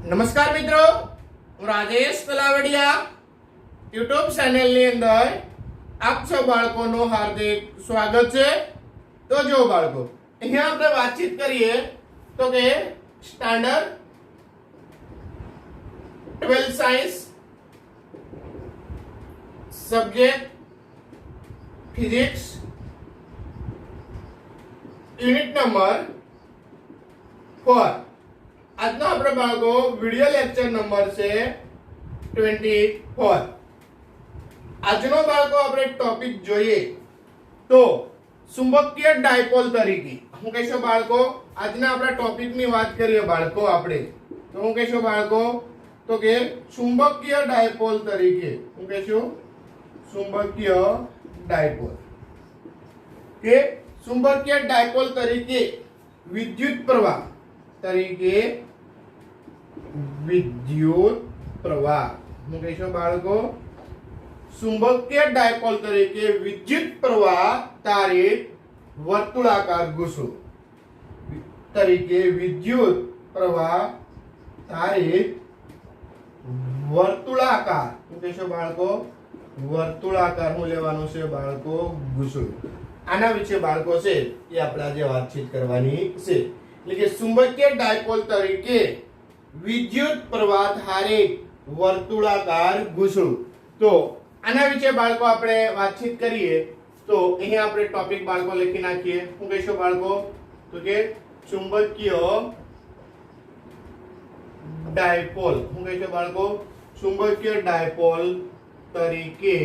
નમસ્કાર મિત્રો, હું રાજેશ તલાવડિયા યુટ્યુબ ચેનલની અંદર આપ સૌ બાળકોનું હાર્દિક સ્વાગત છે। તો જો બાળકો, અહીંયા આપણે વાતચીત કરીએ તો કે standard 12 science subject physics unit number 4 આજનો આપણે બાળકો વિડિયો લેક્ચર નંબર છે 24। આજનો બાળકો આપણે ટોપિક જોઈએ તો ચુંબકીય ડાયપોલ તરીકે હું કહેશો બાળકો, આજના આપણા ટોપિકની વાત કરીએ બાળકો આપણે તો હું કહેશો બાળકો તો કે ચુંબકીય ડાયપોલ તરીકે હું કહેશું ચુંબકીય ડાયપોલ કે ચુંબકીય ડાયપોલ તરીકે વિદ્યુત પ્રવાહ તરીકે વિદ્યુત પ્રવાહ હું કહીશું બાળકો ચુંબકીય ડાયપોલ તરીકે વિદ્યુત પ્રવાહ તારિત વર્તુળાકાર ગુસુ તરીકે વિદ્યુત પ્રવાહ તારિત વર્તુળાકાર હું કહીશું બાળકો વર્તુળાકાર હું લેવાનું છે બાળકો ગુસુ। આના વિશે બાળકો છે એ આપણે આજે વાતચીત કરવાની છે। એટલે કે ચુંબકીય ડાયપોલ તરીકે વિદ્યુત પ્રવાહ ધારિત વર્તુળાકાર ગુસુ। તો આના વિશે બાળકો આપણે વાતચીત કરીએ તો અહીંયા આપણે ટોપિક બાળકો લખી નાખીએ। શું કહીશું બાળકો તો કે ચુંબકીય ડાયપોલ શું કહીશું બાળકો ચુંબકીય ડાયપોલ તરીકે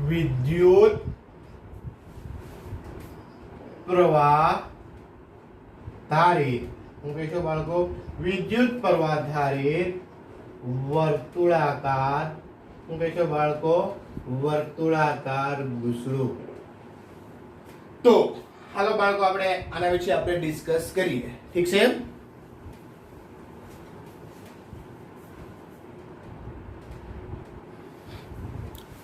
વિદ્યુત પ્રવાહ ધારિત હું કહીશું બાળકો વિદ્યુત પ્રવાહ ધારિત વર્તુળાકાર હું કહીશું બાળકો વર્તુળાકાર ગુસડું। તો હાલો બાળકો આપણે આના વિશે આપણે ડિસ્કસ કરીએ, ઠીક છે।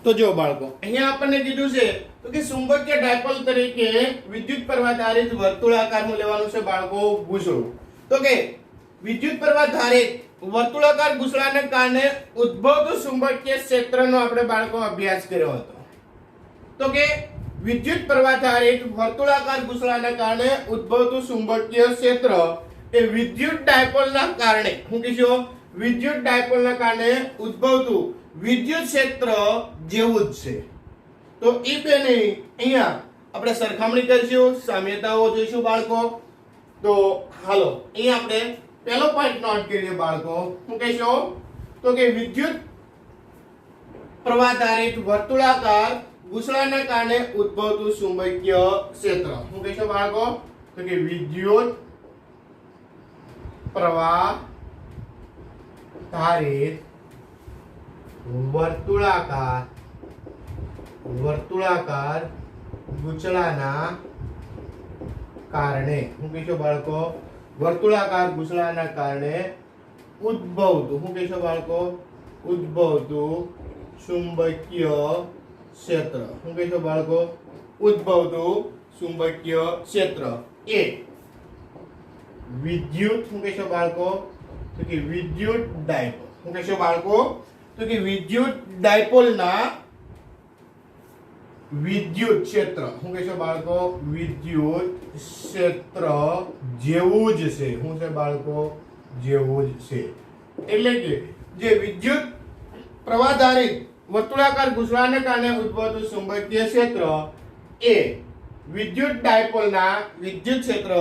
તો જો બાળકો અહીંયા આપણને કીધું છે તો કે ચુંબકીય ડાયપોલ તરીકે વિદ્યુત પ્રવાહ ધારિત વર્તુળાકારનું લેવાનું છે બાળકો ગુસડું। તો કે વિદ્યુત પ્રવાહ ધારિત વર્તુળાકાર ગુસડાને કારણે ઉદ્ભવતું ચુંબકીય ક્ષેત્રનો આપણે બાળકો અભ્યાસ કર્યો હતો। તો કે વિદ્યુત પ્રવાહ ધારિત વર્તુળાકાર ગુસડાને કારણે ઉદ્ભવતું ચુંબકીય ક્ષેત્ર એ વિદ્યુત ડાયપોલના કારણે શું કહીશું વિદ્યુત ડાયપોલના કારણે ઉદ્ભવતું વિદ્યુત ક્ષેત્ર જેવું જ છે। તો એ બે નહીં અહીંયા આપણે સરખામણી કરીશું, સામ્યતાઓ જોઈશું બાળકો। તો હાલો અહીંયા આપણે પહેલો પોઈન્ટ નોટ કરીએ બાળકો। શું કહેશો તો કે વિદ્યુત પ્રવાહ ધારિત વર્તુળાકાર ગુસડાને કારણે ઉદ્ભવતું ચુંબકીય ક્ષેત્ર શું કહેશો બાળકો તો કે વિદ્યુત પ્રવાહ ધારિત વર્તુળાકાર ગુસડાના કારણે શું કહીશું બાળકો વર્તુળાકાર ગુસડાના કારણે ઉદ્ભવતું શું કહીશું બાળકો ઉદ્ભવતું ચુંબકીય ક્ષેત્ર શું કહીશું બાળકો ઉદ્ભવતું ચુંબકીય ક્ષેત્ર એ વિદ્યુત શું કહીશું બાળકો તો કે વિદ્યુત ડાયપોલ શું કહીશું બાળકો તો કે વિદ્યુત ડાયપોલના વિદ્યુત ક્ષેત્ર શું કહેશો બાળકો વિદ્યુત ક્ષેત્ર જેવું જ છે શું છે બાળકો જેવું જ છે। એટલે કે જે વિદ્યુત પ્રવાહ ધારિત વર્તુળાકાર ગુસડાને કારણે ઉદ્ભવતું ચુંબકીય ક્ષેત્ર એ વિદ્યુત ડાયપોલના વિદ્યુત ક્ષેત્ર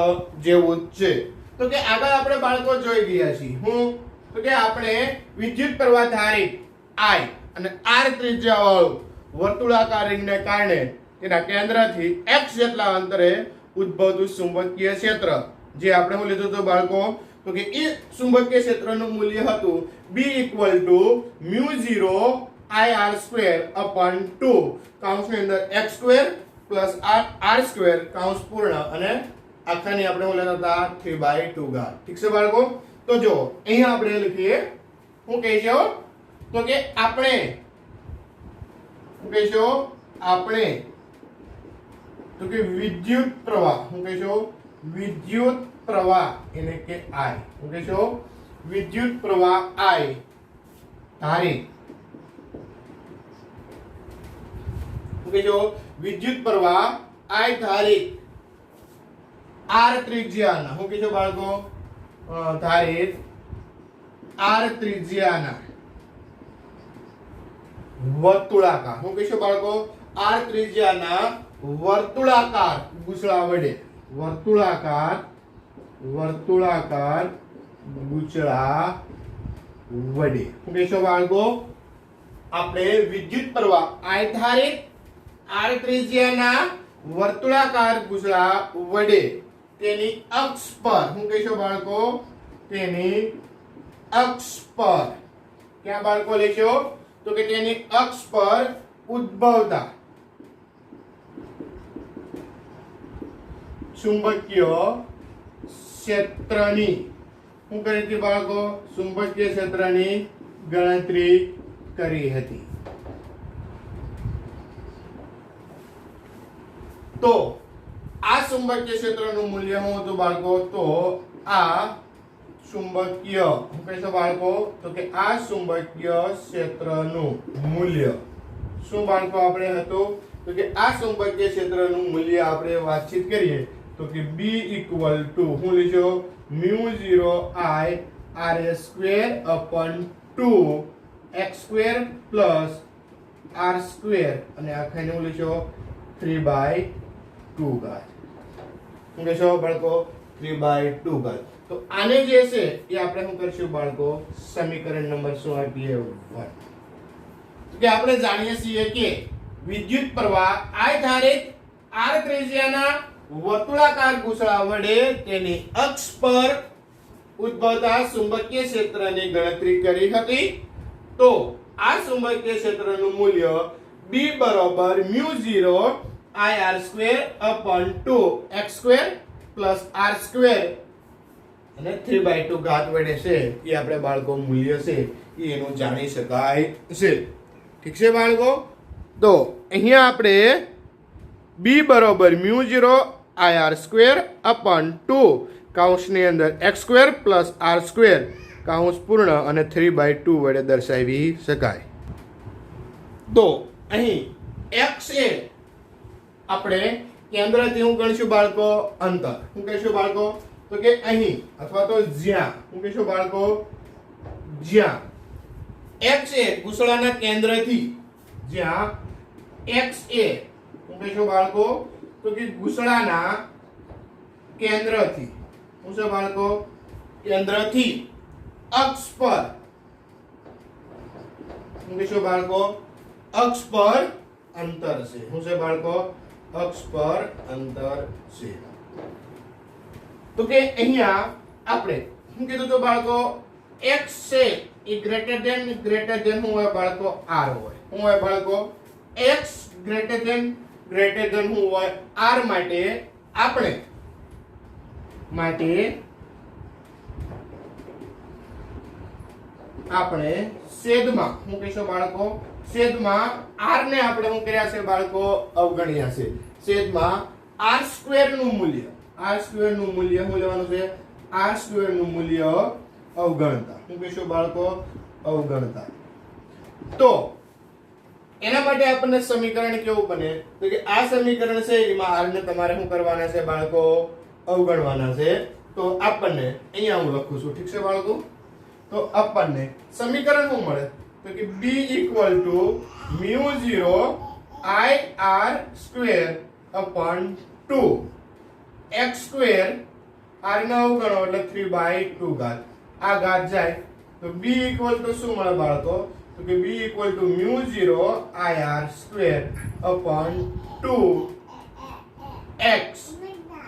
જેવું જ છે। તો કે આગળ આપણે બાળકો જોઈ ગયા છીએ હું તો કે આપણે વિદ્યુત પ્રવાહ ધારિત I અને R ત્રિજ્યા વાળું વર્તુળાકાર રિંગને કારણે તેના કેન્દ્રથી x જેટલા અંતરે ઉદ્ભવતું ચુંબકીય ક્ષેત્ર જે આપણે શું લીધું હતું બાળકો તો કે એ ચુંબકીય ક્ષેત્રનું મૂલ્ય હતું B = μ0 IR² 2 કૌંસની અંદર x² + r² કૌંસ પૂર્ણ અને આખાની આપણે શું લેતા હતા 3/2 ઘાત, ઠીક છે બાળકો। તો જો અહીંયા આપણે લખીએ શું કહીશું તો કે આપણે શું કહીશું આપણે તો કે વિદ્યુત પ્રવાહ શું કહીશું વિદ્યુત પ્રવાહ એટલે કે I શું કહેશો વિદ્યુત પ્રવાહ I ધારિત શું કહેશો વિદ્યુત પ્રવાહ I ધારિત R ત્રિજ્યાના શું કહેશો બાળકો ધારિત R ત્રિજ્યાના વર્તુળાકાર શું કહેશો બાળકો R ત્રિજ્યાના વર્તુળાકાર ગુચળા વડે વર્તુળાકાર ગુચળા વડે શું કહેશો બાળકો આપણે વિદ્યુત પ્રવાહ I ધારિત R ત્રિજ્યાના વર્તુળાકાર ગુચળા વડે તેની અક્ષ પર શું કહેશો બાળકો તેની અક્ષ પર ક્યાં બાળકો લેશો તો કે તેની અક્ષ પર ઉદ્ભવતા ચુંબકીય ક્ષેત્રની શું કરી હતી બાળકો ચુંબકીય ક્ષેત્રની ગણતરી કરી હતી તો આ ચુંબકીય ક્ષેત્રનું મૂલ્ય શું હતું બાળકો તો આ ચુંબકીય શું કહેશો બાળકો તો કે આ ચુંબકીય ક્ષેત્રનું મૂલ્ય શું બાળકો આપણે હતું તો કે આ ચુંબકીય ક્ષેત્રનું મૂલ્ય આપણે વાતચીત કરીએ તો કે B ઇક્વલ ટુ શું લીધો μ0 I r² 2 x² plus r² અને આખાને હું લીધો 3/2 ઘાત શું કહેશો બાળકો 3/2 ઘાત તો આને જે છે એ આપણે શું કરશું બાળકો સમીકરણ નંબર શું આપીએ 1 કે આપણે જાણીએ છીએ કે વિદ્યુત પ્રવાહ I ધારિત R ત્રિજ્યાના વર્તુળાકાર ગુચળા વડે તેની અક્ષ પર ઉદ્ભવતા ચુંબકીય ક્ષેત્રની ગણતરી કરી હતી તો આ ચુંબકીય ક્ષેત્રનું મૂલ્ય B બરાબર μ0 I r² 2 x² plus r² અને 3/2 ઘાત વડે છે એ આપણે બાળકો મૂલ્ય છે એનું જાણી શકાય છે ઠીક છે બાળકો તો અહીંયા આપણે B બરાબર μ0 I r² 2 કૌંસની અંદર x² પ્લસ r² કૌંસ પૂર્ણ અને 3/2 વડે દર્શાવી શકાય તો અહીં x એ આપણે કેન્દ્રથી હું ગણશું બાળકો અંતર શું કહીશું બાળકો તો કે અહીં અથવા તો જ્યાં શું કહીશું બાળકો જ્યાં x એ ગુચળાના કેન્દ્રથી જ્યાં x એ શું કહીશું બાળકો તો કે ગુચળાના કેન્દ્રથી શું છે બાળકો કેન્દ્રથી અક્ષ પર શું કહીશું બાળકો અક્ષ પર અંતર છે શું છે બાળકો અક્ષ પર અંતર છે તો કે અહીંયા આપણે શું કીધું તો બાળકો x છે એ ગ્રેટર ધેન શું હોય બાળકો r હોય શું હોય બાળકો x ગ્રેટર ધેન શું હોય r માટે આપણે છેદમાં શું કહીશું બાળકો છેદમાં r ને આપણે શું કર્યા છે બાળકો અવગણ્યા છે છેદમાં r² નું મૂલ્ય શું લેવાનું છે r² નું મૂલ્ય અવગણતા શું કહીશું બાળકો અવગણતા તો એના માટે આપણને સમીકરણ કેવું બને તો કે આ સમીકરણ છે એમાં r ને તમારે શું કરવાના છે બાળકો અવગણવાના છે તો આપણને અહીંયા હું લખું છું ઠીક છે બાળકો તો આપણને સમીકરણ શું મળે તો કે B equal to μ0 I r² 2 x² r ને અવગણો એટલે 3/2 ઘાત આ ઘાત જાય તો B ઇક્વલ ટુ શું મળે બાળકો તો કે B equal to μ0 I r² 2 x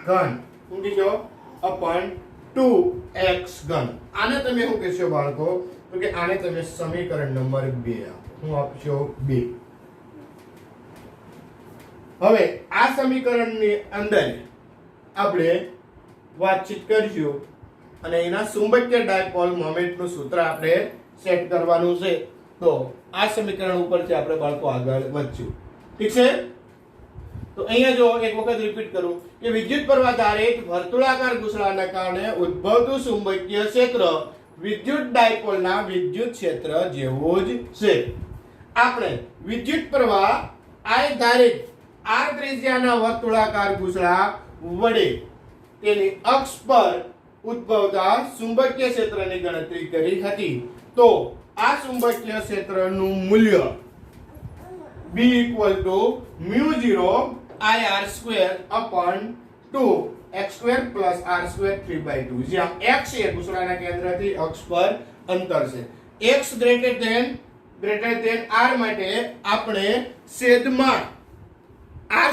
ઘન શું કીધો અપન 2x ઘન આને તમે શું કહેશો બાળકો તો કે આને તમે સમીકરણ નંબર 2 આપો હું આપશો 2 હવે આ સમીકરણની અંદર આપણે વાતચીત કરીશું અને એના ચુંબકીય ડાયપોલ મોમેન્ટનું સૂત્ર આપણે સેટ કરવાનું છે તો આ સમીકરણ ઉપરથી આપણે બાળકો આગળ વધશું ઠીક છે તો અહીંયા જો એક વખત રિપીટ કરું કે વિદ્યુત પ્રવાહ ધારિત વર્તુળાકાર ઘૂસડાના કારણે ઉદ્ભવતું ચુંબકીય ક્ષેત્ર વિદ્યુત ડાયપોલના વિદ્યુત ક્ષેત્ર જેવું જ છે. આપણે વિદ્યુત પ્રવાહ I ધારિત r ત્રિજ્યાના વર્તુળાકાર ઘૂસડા વડે તેની અક્ષ પર ઉદ્ભવતા ચુંબકીય ક્ષેત્રની ગણતરી કરી હતી. તો આ ચુંબકીય ક્ષેત્રનું મૂલ્ય B = μ0 IR² upon 2x² plus r² 3/2 જ્યાં x એ ઘૂસડાના કેન્દ્રથી અક્ષ પર અંતર છે. x greater than r માટે આપણે છેદમાં r²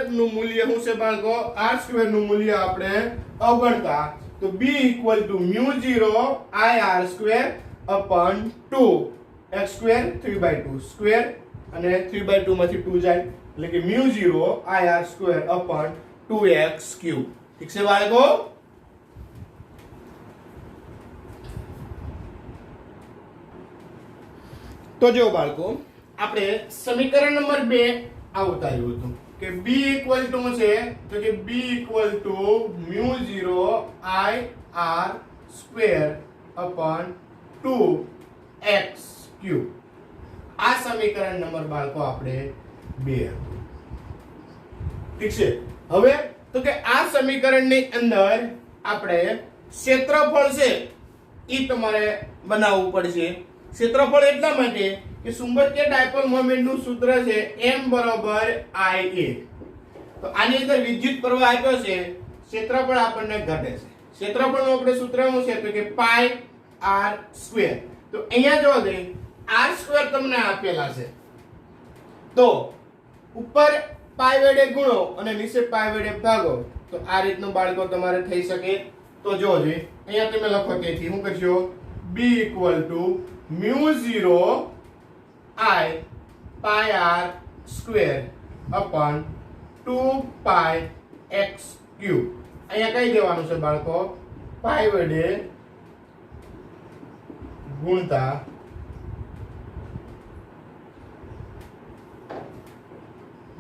નું મૂલ્ય શું છે બાળકો? r² નું મૂલ્ય આપણે અવગણતા. તો B = μ0 IR² upon 2x² 3/2 square અને 3/2 માંથી 2 જાય એટલે કે μ0 IR² upon 2x3. ઠીક છે બાળકો? તો જો બાળકો આપણે સમીકરણ નંબર 2 આવતાર્યું હતું કે B = છે તો કે B = μ0 IR² upon 2x3. આ સમીકરણ નંબર બાળકો આપણે 2. ઠીક છે. હવે તો કે આ સમીકરણની અંદર આપણે ક્ષેત્રફળ છે ઈ તમારે બનાવવું પડશે. ક્ષેત્રફળ એટલા માટે કે ચુંબકીય ડાયપોલ મોમેન્ટ નું સૂત્ર છે M = IA. તો આની અંદર વિદ્યુત પ્રવાહ આપ્યો છે, ક્ષેત્રફળ આપણને ઘટે છે. ક્ષેત્રફળનું આપણે સૂત્ર શું છે તો કે પાઈ r². તો અહીંયા જો દે r² તમને આપેલા છે તો ઉપર પાઈ વડે ગુણો અને નીચે પાઈ વડે ભાગો તો આ રીતનું બાળકો તમારે થઈ શકે. તો જોજો અહીંયા તમે લખો તેથી શું કરશો B = μ0 I pi r² upon 2πx3. અહીંયા કઈ દેવાનું છે બાળકો? પાઈ વડે ગુણતા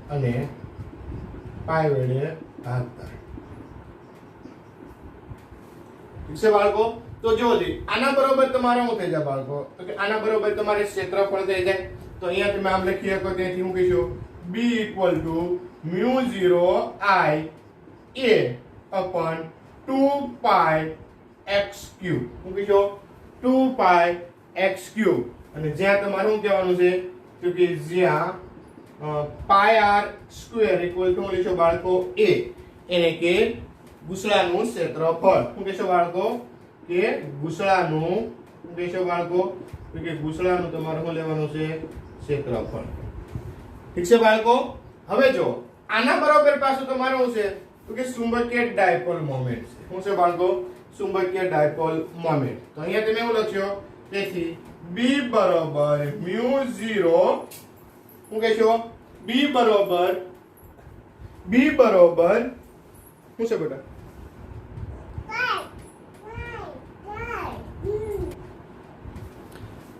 અને પાઈ વડે ભાગતા. ઠીક છે બાળકો? તો જોજો આના બરોબર તમારે શું થઈ જાય બાળકો? તો કે આના બરોબર તમારે ક્ષેત્રફળ થઈ જાય. તો અહીંયા તમે આમ લખી શકો તેથી હું કહીશું B = μ0 I A upon 2πx3. હું કહીશું 2πx3. અને જ્યાં તમારે શું કહેવાનું છે તો કે જ્યાં પાઈ r² = લઈશું બાળકો A એટલે કે ઘૂસડાનું ક્ષેત્રફળ. શું કહેશો બાળકો? કે ઘૂસડાનું શું કહેશો બાળકો? તો કે ઘૂસડાનું તમારે શું લેવાનું છે? ક્ષેત્રફળ. ઠીક છે બાળકો? હવે જો આના બરોબર પાછું તમારે શું છે તો કે ચુંબકીય ડાયપોલ મોમેન્ટ છે. શું છે બાળકો? ચુંબકીય ડાયપોલ મોમેન્ટ. તો અહીંયા તમે એવું લખ્યો તેથી B = μ0 શું કહેશો? B બરોબર શું છે બેટા?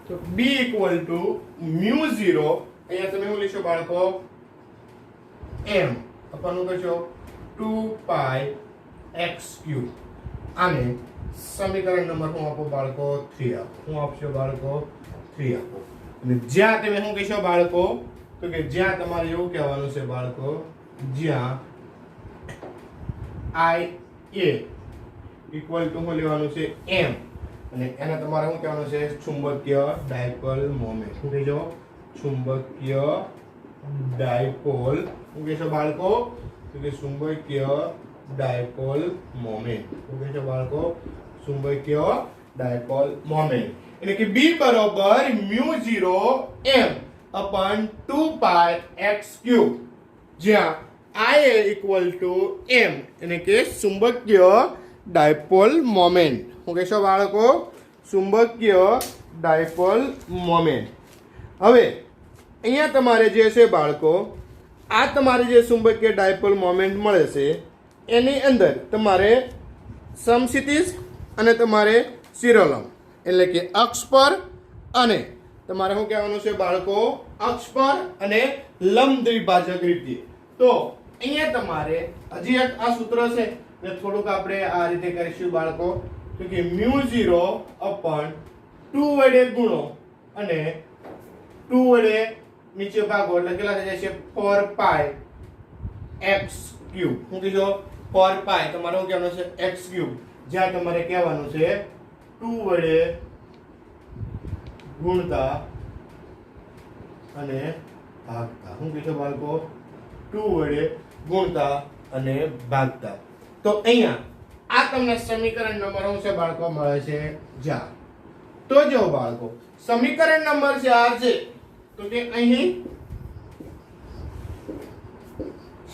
તો B = μ0 અહીંયા તમે શું લખશો બાળકો? M upon શું કહેશો? 2πx3. આને સમીકરણ નંબર શું આપો બાળકો? 3 આપો. શું આપશો બાળકો? 3 આપો. અને જ્યાં તમે શું કહેશો બાળકો? તો કે જ્યાં તમારે એવું કહેવાનું છે બાળકો જ્યાં IA = શું લેવાનું છે? M અને એને તમારે શું કહેવાનું છે? ચુંબકીય ડાયપોલ મોમેન્ટ. શું કહેજો? ચુંબકીય ડાયપોલ. શું કહેશો બાળકો? તો કે ચુંબકીય ડાયપોલ મોમેન્ટ. શું કહેશો બાળકો? ચુંબકીય ડાયપોલ મોમેન્ટ. એટલે કે B = μ0 M upon 2πx3 જ્યાં IA = M એટલે કે ચુંબકીય ડાયપોલ મોમેન્ટ. શું કહેશો બાળકો? ચુંબકીય ડાયપોલ મોમેન્ટ. હવે અહીંયા તમારે જે છે બાળકો આ તમારે જે ચુંબકીય ડાયપોલ મોમેન્ટ મળે છે એની અંદર તમારે સમક્ષિતિજ અને તમારે શિરોલંબ એટલે કે અક્ષ પર અને તમારે શું કહેવાનું છે બાળકો? અક્ષ પર અને લંબ દ્વિભાજક રીતે. તો અહીંયા તમારે હજી એક આ સૂત્ર છે ને થોડુંક આપણે આ રીતે કરીશું બાળકો તો કે μ0 અપન 2 વડે ગુણો અને 2 વડે નીચે ભાગો એટલે કેટલા થઈ જશે 4 પાઈ x ક્યુબ હું કીધું 4 પાઈ તમારે શું કહેવાનું છે x ક્યુબ જ્યાં તમારે કહેવાનું છે 2 વડે ગુણતા અને ભાગતા હું કીધું બાળકો 2 વડે ગુણતા અને ભાગતા તો અહીંયા આ તમને સમીકરણ નંબર શું છે બાળકો મળે છે 4 તો જો બાળકો સમીકરણ નંબર 4 છે તો કે અહીં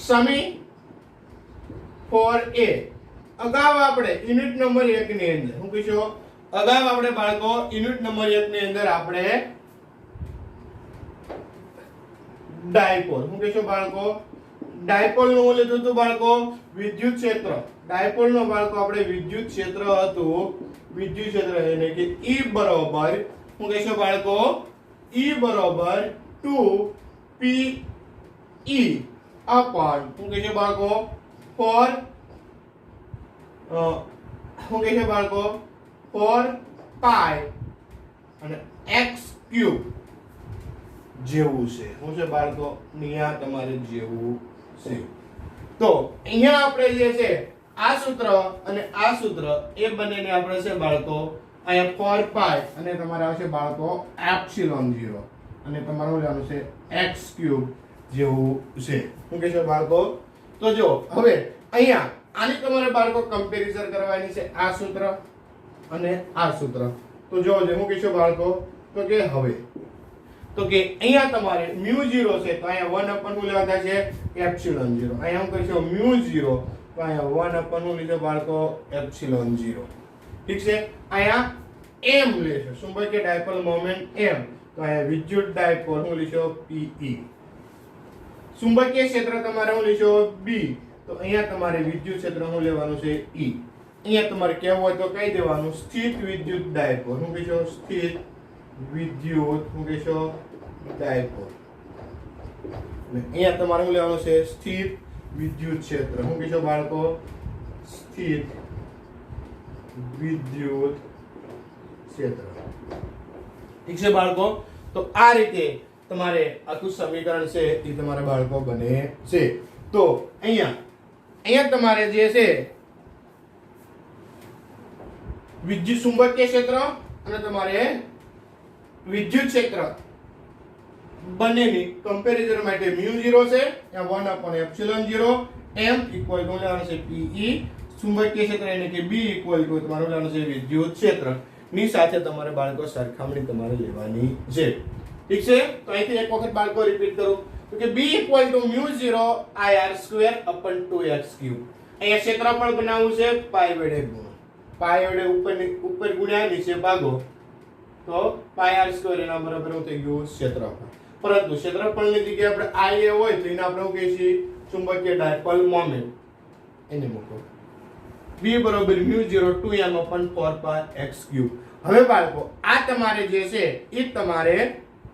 સમી 4a અગાઉ આપણે યુનિટ નંબર 1 ની અંદર હું કહીશું અગાઉ આપણે બાળકો યુનિટ નંબર 1 ની અંદર આપણે ડાયપોલ હું કહીશું બાળકો ડાયપોલ નું લીધું હતું બાળકો વિદ્યુત ક્ષેત્ર ડાયપોલ નો બાળકો આપણે વિદ્યુત ક્ષેત્ર હતું વિદ્યુત ક્ષેત્ર એટલે કે E બરાબર હું કહીશું બાળકો E બરાબર 2 PE અપોન હું કહીશું બાળકો 4 હું કહીશું બાળકો 4 પાઈ અને x ક્યુબ જેવું છે હું છે બાળકો નિયા તમારે જેવું છે તો અહીંયા આપણે જે છે આ સૂત્ર અને આ સૂત્ર એ બંનેને આપણે છે બાળકો અહીંયા 4 પાઈ અને તમારે આવશે બાળકો એપ્સિલોન 0 અને તમારું લેવાનું છે x ક્યુબ જેવું છે શું કહેશો બાળકો તો જો હવે અહીંયા આની તમારે બાળકો કમ્પેરિઝન કરવાની છે આ સૂત્ર અને આ સૂત્ર તો જો હું કહેશો બાળકો તો કે હવે તો કે અહીંયા તમારે μ0 છે તો અહીંયા 1 અપન શું લેવાતા છે એપ્સિલોન 0 અહીંયા હું કહીશું μ0 તો અહીંયા 1 અપન શું લીધો બાળકો એપ્સિલોન 0 ઠીક છે અહીંયા m લેશો ચુંબકીય ડાયપોલ મોમેન્ટ m તો અહીંયા વિદ્યુત ડાયપોલ હું લીધો pe ચુંબકીય ક્ષેત્ર તમારે હું લીધો b તો અહીંયા તમારે વિદ્યુત ક્ષેત્ર શું લેવાનું છે e અહીંયા તમારે કહેવું હોય તો કહી દેવાનું સ્થિત વિદ્યુત ડાયપોલ હું કહીશું સ્થિત વિદ્યુત હું કહેશો ડાયપોલ અને અહીંયા તમારે શું લેવાનું છે સ્થિત વિદ્યુત ક્ષેત્ર હું કહેશો બાળકો સ્થિત વિદ્યુત ક્ષેત્ર ઠીક છે બાળકો તો આ રીતે તમારે આખું સમીકરણ છે એ તમારે બાળકો બને છે તો અહીંયા તમારે જે છે વિદ્યુત ચુંબકીય ક્ષેત્ર અને તમારે વિદ્યુત ક્ષેત્ર બંનેની કમ્પેરિઝન માટે μ0 છે ત્યાં 1 upon epsilon 0 m equal to લેવાનું છે pe ચુંબકીય ક્ષેત્ર એટલે કે b ઇક્વલ ટુ તમારું લેવાનું છે વિદ્યુત ક્ષેત્ર ની સાથે તમારે બાળકો સરખામણી તમારે લેવાની છે ઠીક છે તો અહીંથી એક વખત બાળકો રિપીટ કરું તો કે b equal to μ0 ir² upon 2x cube અહીંયા ક્ષેત્રફળ બનાવવું છે પાઈ વડે ગુણો પાઈ વડે ઉપર ગુણ્યા નીચે ભાગો તો પાઈ r² એના બરાબર શું થઈ ગયું ક્ષેત્રફળ પરંતુ ક્ષેત્રફળની જગ્યાએ આપણે ia હોય તો એને આપણે શું કહીએ છીએ ચુંબકીય ડાયપોલ મોમેન્ટ એને મૂકો b બરાબર μ0 2m upon 4 pi x cube હવે બાળકો આ તમારે જે છે એ તમારે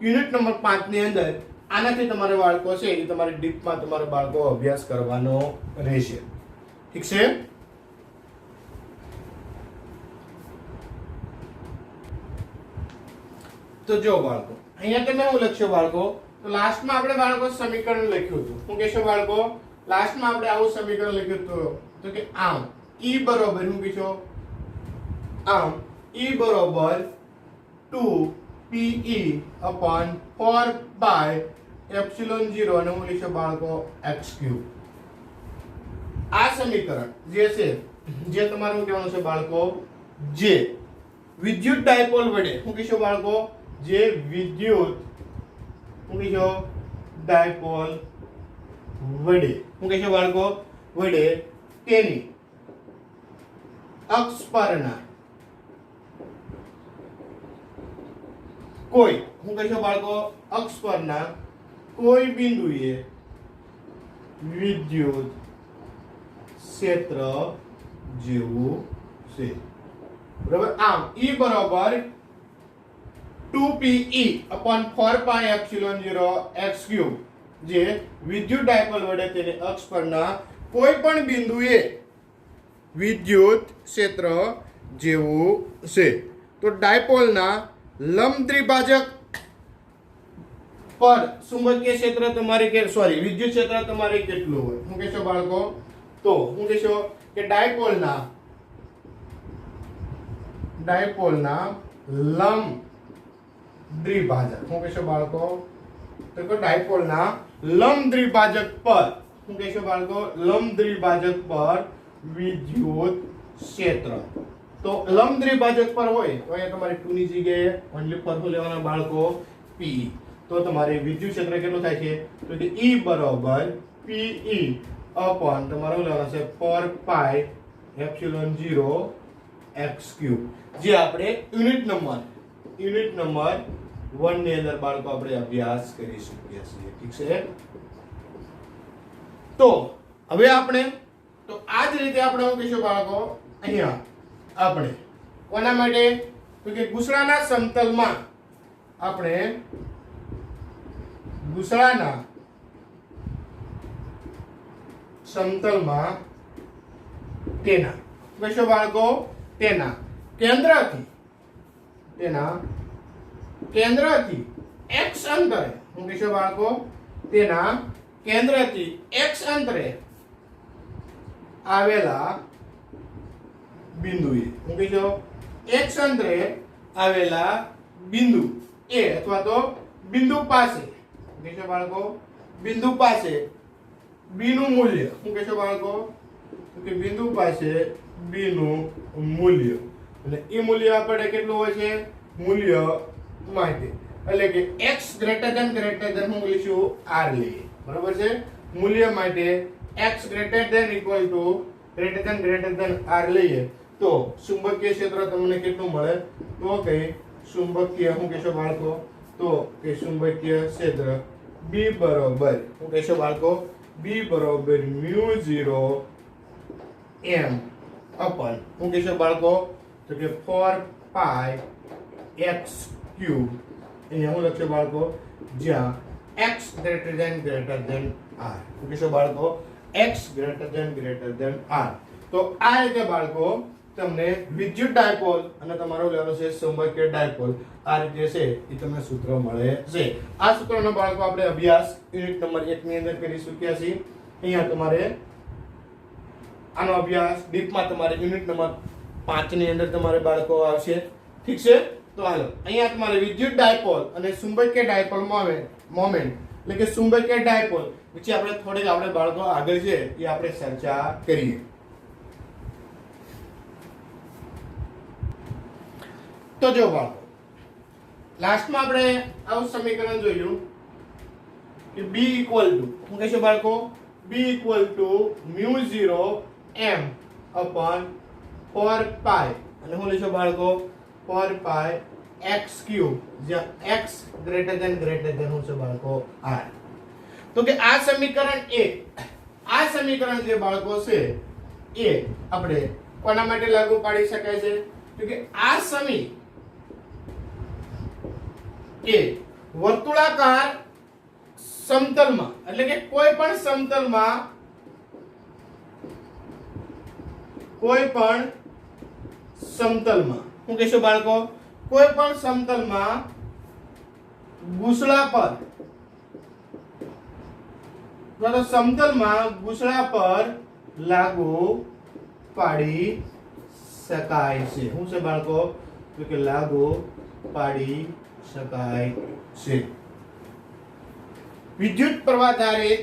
યુનિટ નંબર 5 ની અંદર આનાથી તમારે બાળકો છે એ તમારે ડીપમાં તમારે બાળકો અભ્યાસ કરવાનો રહેશે ઠીક છે તો જો બાળકો અહીંયા તમે હું લખ્યો બાળકો તો લાસ્ટમાં આપણે બાળકો સમીકરણ લખ્યું હતું શું કહેશો બાળકો લાસ્ટમાં આપણે આવું સમીકરણ લખ્યું હતું તો કે આમ E બરોબર હું કહીશો આમ E બરોબર 2 PE upon 4 by epsilon 0 અને હું લઈશું બાળકો x ક્યુબ આ સમીકરણ જે છે જે તમારું કહેવાનું છે બાળકો જે વિદ્યુત ડાયપોલ વડે હું કહીશું બાળકો જે વિદ્યુત હું કહીશું ડાયપોલ વડે હું કહીશું બાળકો વડે તેની અક્ષ પરના કોઈ હું કહીશું બાળકો અક્ષ પરના કોઈ બિંદુએ વિદ્યુત ક્ષેત્ર જેવું છે બરાબર આમ E બરાબર 2PE upon 4 pi epsilon 0 x cube જે વિદ્યુત ડાયપોલ વડે તેની અક્ષ પરના કોઈ પણ બિંદુએ વિદ્યુત ક્ષેત્ર જેવું છે. તો ડાયપોલના લંબ દ્વિભાજક પર ચુંબકીય ક્ષેત્ર તમારે વિદ્યુત ક્ષેત્ર તમારે કેટલું હોય? શું કહેશો બાળકો? તો શું કહેશો કે ડાયપોલના લંબ દ્વિભાજક. શું કહેશો બાળકો? તો કે ડાયપોલના લંબ દ્વિભાજક પર શું કહેશો બાળકો? લંબ દ્વિભાજક પર વિદ્યુત ક્ષેત્ર. તો લંબ દ્વિભાજક પર હોય તો અહીંયા તમારે 2 ની જગ્યાએ ઓન્લી પર શું લેવાના બાળકો? P. તો તમારે વિદ્યુત ક્ષેત્ર કેટલું થાય છે? તો કે E બરાબર PE અપોન તમારે શું લેવાના છે? 4 પાઈ એપ્સિલોન 0 x3, જે આપણે યુનિટ નંબર 1 ની અંદર બાળકો આપણે અભ્યાસ કરી શકીએ છીએ. ઠીક છે? તો હવે આપણે તો આ જ રીતે આપણે શું કહીશું બાળકો? અહીંયા આપણે કોના માટે? તો કે ગુસડાના સમતલમાં આપણે ગુસડાના સમતલમાં તેના કહેશો બાળકો? તેના કેન્દ્રથી x અંતરે. શું કહેશો બાળકો? તેના કેન્દ્રથી x અંતરે આવેલા બિંદુએ. શું કહેશો? x અંતરે આવેલા બિંદુ એ અથવા તો બિંદુ પાસે. શું કહેશો બાળકો? બિંદુ પાસે b નું મૂલ્ય. શું કહેશો બાળકો? તો કે બિંદુ પાસે b નું મૂલ્ય, અને એ મૂલ્ય આપણે કેટલું હોય છે? મૂલ્ય માટે એટલે કે x ગ્રેટર ધેન શું લઈશું? r લઈએ. બરાબર છે? મૂલ્ય માટે x ગ્રેટર ધેન r લઈએ તો ચુંબકીય ક્ષેત્ર તમને કેટલું મળે? તો કે ચુંબકીય શું કહેશો બાળકો? તો કે ચુંબકીય ક્ષેત્ર B બરાબર શું કહેશો બાળકો? B બરાબર μ0 m અપન શું કહેશો બાળકો? તો કે 4 પાઈ x3. અહીંયા હું લખશો બાળકો? જ્યાં x ગ્રેટર ધેન r. શું કહેશો બાળકો? x greater than r. તો આ રીતે બાળકો તમને વિદ્યુત ડાયપોલ અને તમારો લેવાનો છે ચુંબકીય ડાયપોલ, આ રીતે છે એ તમને સૂત્ર મળે છે. આ સૂત્રનો બાળકો આપણે અભ્યાસ યુનિટ નંબર 1 ની અંદર કરી ચૂક્યા છીએ. અહીંયા તમારે આનો અભ્યાસ ડીપમાં તમારે યુનિટ નંબર 5 ની અંદર તમારે બાળકો આવશે. ઠીક છે? તો હાલો અહીંયા તમારે વિદ્યુત ડાયપોલ અને ચુંબકીય ડાયપોલ મોમેન્ટ એટલે કે ચુંબકીય ડાયપોલ પછી આપણે બાળકો આગળ છે એ આપણે ચર્ચા કરીએ. તો જો બાળકો લાસ્ટમાં આપણે આવું સમીકરણ જોયું કે B ઇક્વલ ટુ શું કહેશો બાળકો? B equal to μ0 m upon 4 pi અને શું લઈશું બાળકો? 4 પાઈ x3, જ્યાં x ગ્રેટર ધેન શું છે બાળકો? r. તો કે આ સમીકરણ જે બાળકો છે એ આપણે કોના માટે લાગુ પાડી શકાય છે? તો કે આ સમીકરણ કે વર્તુળાકાર સમતલમાં એટલે કે કોઈ પણ સમતલમાં શું કહેશો બાળકો? કોઈ પણ સમતલમાં ગુસડા પર સમતલમાં ગુસડા પર લાગુ પાડી શકાય છે. શું છે બાળકો? તો કે લાગુ પાડી શકાય છે. વિદ્યુત પ્રવાહ ધારિત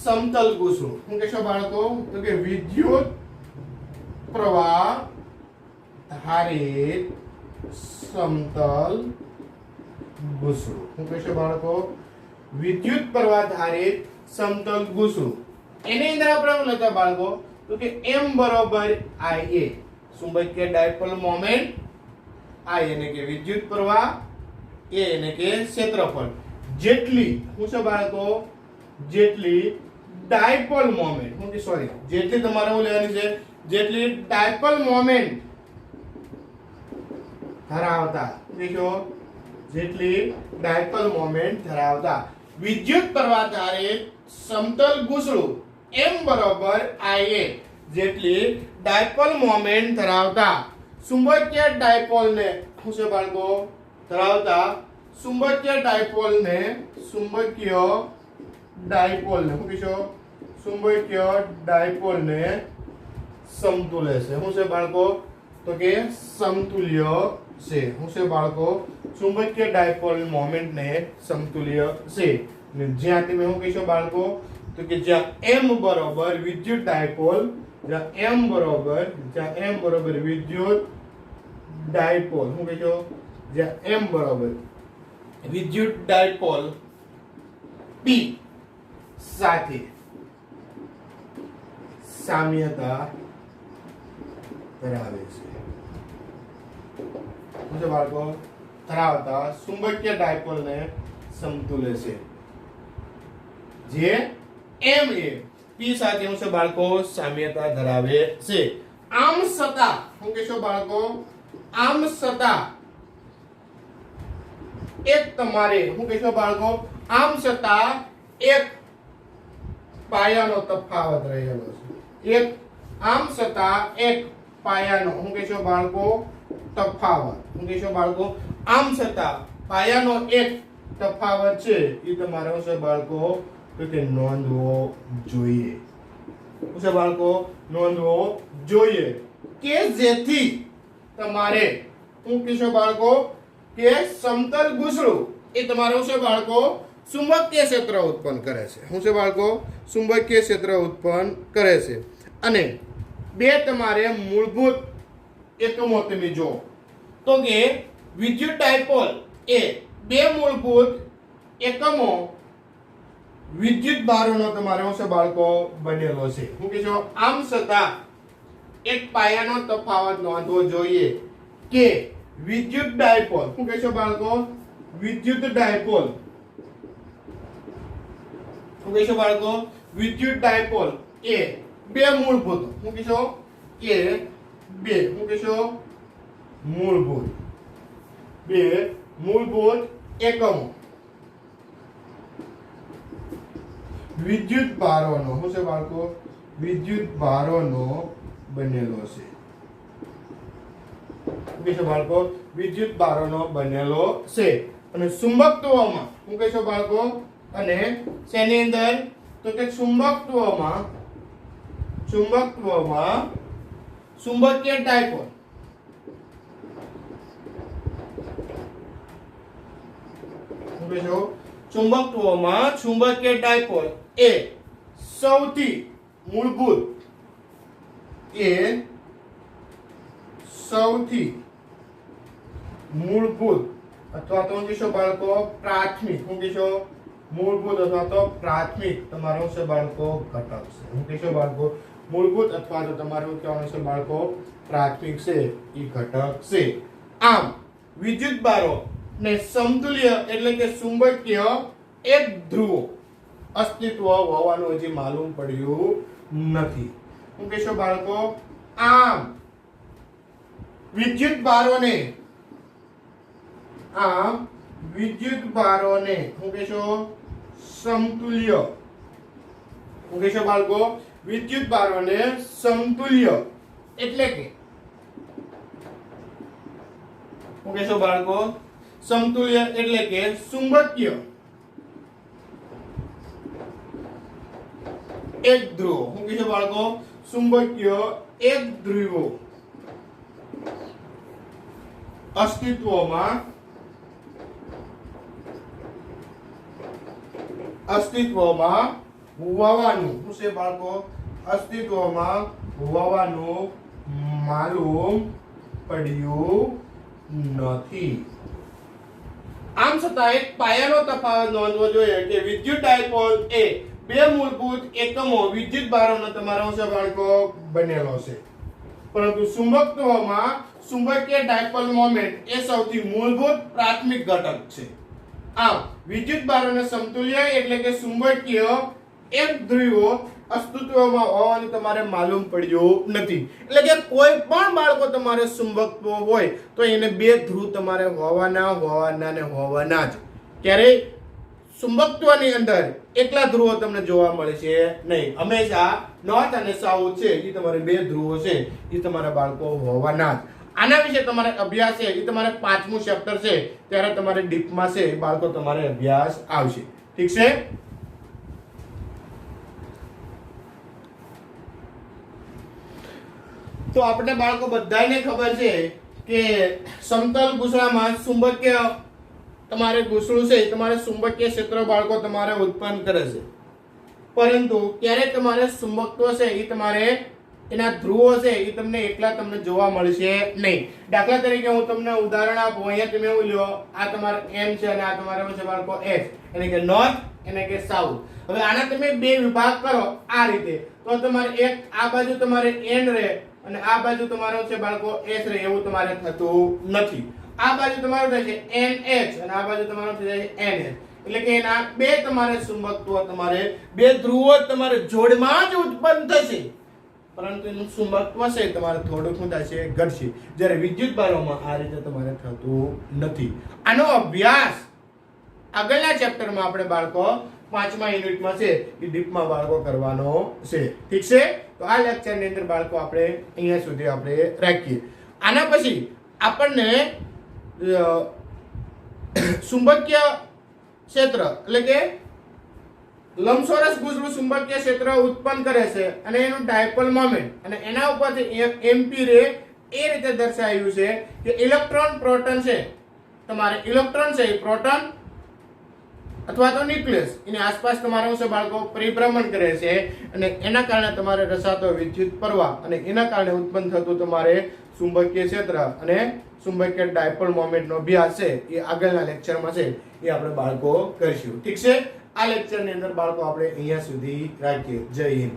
સમતલ ગુસડું. શું કહેશો બાળકો? તો કે વિદ્યુત પ્રવાહ ધારિત સમતલ ગુસડું. શું કહેશો બાળકો? વિદ્યુત પ્રવાહ ધારિત સમતલ ગુસડું. એની અંદર આપણે શું લખતા બાળકો? તો કે m બરાબર ia ચુંબકીય ડાયપોલ મોમેન્ટ, I એટલે કે વિદ્યુત પ્રવાહ, a એટલે કે ક્ષેત્રફળ, જેટલી શું છે બાળકો? જેટલી ડાયપોલ મોમેન્ટ જેટલી તમારે શું લેવાની છે? જેટલી ડાયપોલ મોમેન્ટ ધરાવતા જેટલી ડાયપોલ મોમેન્ટ ધરાવતા વિદ્યુત પ્રવાહ આધારિત સમતલ ગૂંસળું m બરાબર ia જેટલી ડાયપોલ મોમેન્ટ ધરાવતા ચુંબકીય ડાયપોલને શું છે બાળકો ધરાવતા ચુંબકીય ડાયપોલને શું કહીશું ચુંબકીય ડાયપોલને સમતુલ્ય છે શું છે બાળકો તો કે સમતુલ્ય છે શું છે બાળકો ચુંબકીય ડાયપોલ મોમેન્ટ ને સમતુલ્ય છે ને જ્યાં તમે શું કહીશો બાળકો તો કે જ્યાં m બરાબર વિદ્યુત ડાયપોલ જ્યાં m બરાબર વિદ્યુત ડાયપોલ શું કહીશો જ્યાં m બરાબર વિદ્યુત ડાયપોલ p સાથે સામ્યતા ધરાવે છે શું છે બાળકો ધરાવતા ચુંબકીય ડાયપોલને સમતુલ્ય છે જે m એ p સાથે શું છે બાળકો સામ્યતા ધરાવે છે આમ છતાં શું કહેશો બાળકો આમ છતાં એક તમારે શું કહેશો બાળકો આમ છતાં એક પાયાનો તફાવત રહેલો છે એક આમ છતાં એક પાયાનો શું કહેશો બાળકો તફાવત શું કહેશો બાળકો આમ છતાં પાયાનો એક તફાવત છે એ તમારે શું છે બાળકો તો કે નોંધવો જોઈએ શું છે બાળકો નોંધવો જોઈએ કે જેથી તમારે શું કહેશો બાળકો કે સમતલ ગૂંસળું એ તમારું છે બાળકો ચુંબકીય ક્ષેત્ર ઉત્પન્ન કરે છે શું છે બાળકો ચુંબકીય ક્ષેત્ર ઉત્પન્ન કરે છે અને બે તમારે મૂળભૂત એકમો તમે જો તો કે વિદ્યુત ડાયપોલ એ બે મૂળભૂત એકમો વિદ્યુત ભારોનો તમારે શું છે બાળકો બનેલો છે શું કહેશો આમ છતાં એક પાયાનો તફાવત નોંધવો જોઈએ કે વિદ્યુત ડાયપોલ શું કહેશો બાળકો વિદ્યુત ડાયપોલ શું કહેશો બાળકો વિદ્યુત ડાયપોલ એ બે મૂળભૂત શું કહેશો એ બે શું કહેશો બે મૂળભૂત એકમો વિદ્યુત ભારોનો શું છે બાળકો વિદ્યુત ભારોનો બનેલો છે શું કહેશો બાળકો વિદ્યુત ભારોનો બનેલો છે અને ચુંબકત્વમાં શું કહેશો બાળકો અને શેની અંદર તો કે ચુંબકત્વમાં ચુંબકીય ડાયપોલ શું કહેશો ચુંબકત્વમાં ચુંબકીય ડાયપોલ એ સૌથી મૂળભૂત અથવા તો કહેશો બાળકો પ્રાથમિક શું કહેશો મૂળભૂત અથવા તો પ્રાથમિક તમારો છે બાળકો ઘટક છે શું કહેશો બાળકો મૂળભૂત અથવા તો તમારું કહેવાનું છે બાળકો પ્રાથમિક છે એ ઘટક છે આમ વિદ્યુત ભારો ને સમતુલ્ય એટલે કે ચુંબકીય એક ધ્રુવ અસ્તિત્વ હોવાનું હજી માલુમ પડ્યું નથી શું કહેશો બાળકો આમ વિદ્યુત ભારોને શું કહેશો સમતુલ્ય શું કહેશો બાળકો વિદ્યુત ભારોને સમતુલ્ય એટલે કે શું કહેશો બાળકો સમતુલ્ય એટલે કે ચુંબકીય એક ધ્રુવ શું કહેશો બાળકો ચુંબકીય એક ધ્રુવો અસ્તિત્વમાં હોવાનું શું છે બાળકો અસ્તિત્વમાં હોવાનું માલુમ પડ્યું નથી આમ છતાં એક પાયાનો તફાવત નોંધવો જોઈએ કે વિદ્યુત ડાયપોલ એ બે મૂળભૂત એકમો વિદ્યુત ભારોનો તમારો છે બાળકો બનેલો છે પરંતુ ચુંબકત્વમાં ચુંબકીય ડાયપોલ મોમેન્ટ એ સૌથી મૂળભૂત પ્રાથમિક ઘટક છે આમ વિદ્યુત ભારોને સમતુલ્ય એટલે કે ચુંબકીય એક ધ્રુવો અસ્તિત્વમાં હોવાનું તમારે માલુમ પડ્યું નથી એટલે કે કોઈ પણ બાળકો તમારે ચુંબકત્વ હોય તો એને બે ધ્રુવ તમારે હોવાના જ ત્યારે ચુંબકત્વની અંદર એકલા ધ્રુવો તમને જોવા મળે છે નહીં. હંમેશા નોર્થ અને સાઉથ છે એ તમારે બે ધ્રુવો છે એ તમારા બાળકો હોવાના જ. આના વિશે તમારે અભ્યાસ છે એ તમારે 5મું ચેપ્ટર છે ત્યારે તમારે ડીપમાં છે બાળકો તમારે અભ્યાસ આવશે. ઠીક છે. તો આપણે બાળકો બધાને ખબર છે કે સમતલ ગૂંસળામાં ચુંબકીય તમારે ગૂંસળું છે તમારે ચુંબકીય ક્ષેત્ર બાળકો તમારે ઉત્પન્ન કરે છે, પરંતુ ક્યારે તમારે ચુંબકત્વ છે એ તમારે એના ધ્રુવો છે એ તમને એકલા તમને જોવા મળશે નહીં. દાખલા તરીકે હું તમને ઉદાહરણ આપું. અહીંયા તમે એવું લ્યો, આ તમારે એમ છે અને આ તમારે છે બાળકો એસ, એટલે કે નોર્થ એટલે કે સાઉથ. હવે આના તમે બે વિભાગ કરો આ રીતે, તો તમારે એક આ બાજુ તમારે એન રહે અને આ બાજુ તમારો છે બાળકો એસ રહે, એવું તમારે થતું નથી. આ બાજુ તમારું થાય છે NH અને આ બાજુ તમારું થઈ જાય NH, એટલે કે એના બે તમારે ચુંબકત્વ તમારે બે ધ્રુવો તમારે જોડમાં જ ઉત્પન્ન થશે, પરંતુ એનું ચુંબકત્વ છે તમારે થોડુંક શું થશે, ઘટશે. જ્યારે વિદ્યુત ભારોમાં આ રીતે તમારે થતું નથી. આનો અભ્યાસ આગળના ચેપ્ટરમાં આપણે બાળકો 5મા યુનિટમાં છે એ ડીપમાં બાળકો કરવાનો છે. ઠીક છે. તો આ લેક્ચરની અંદર બાળકો આપણે અહીંયા સુધી આપણે રાખીએ. આના પછી આપણને ચુંબકીય ક્ષેત્ર એટલે કે લંબચોરસ ગૂંસળું ચુંબકીય ક્ષેત્ર ઉત્પન્ન કરે છે અને એનું ડાયપોલ મોમેન્ટ અને એના ઉપરથી એમ્પી રે એ રીતે દર્શાવ્યું છે કે ઇલેક્ટ્રોન પ્રોટોન છે તમારે ઇલેક્ટ્રોન છે એ પ્રોટોન અથવા તો ન્યુક્લિયસ એની આસપાસ તમારે છે બાળકો પરિભ્રમણ કરે છે અને એના કારણે તમારે રસાતો વિદ્યુત પ્રવાહ અને એના કારણે ઉત્પન્ન થતું તમારે ચુંબકીય ક્ષેત્ર અને ચુંબકીય ડાયપોલ મોમેન્ટનો અભ્યાસ છે એ આગળના લેક્ચરમાં છે એ આપણે બાળકો કરીશું. ઠીક છે. આ લેક્ચરની અંદર બાળકો આપણે અહીંયા સુધી રાખીએ. જય હિન્દ.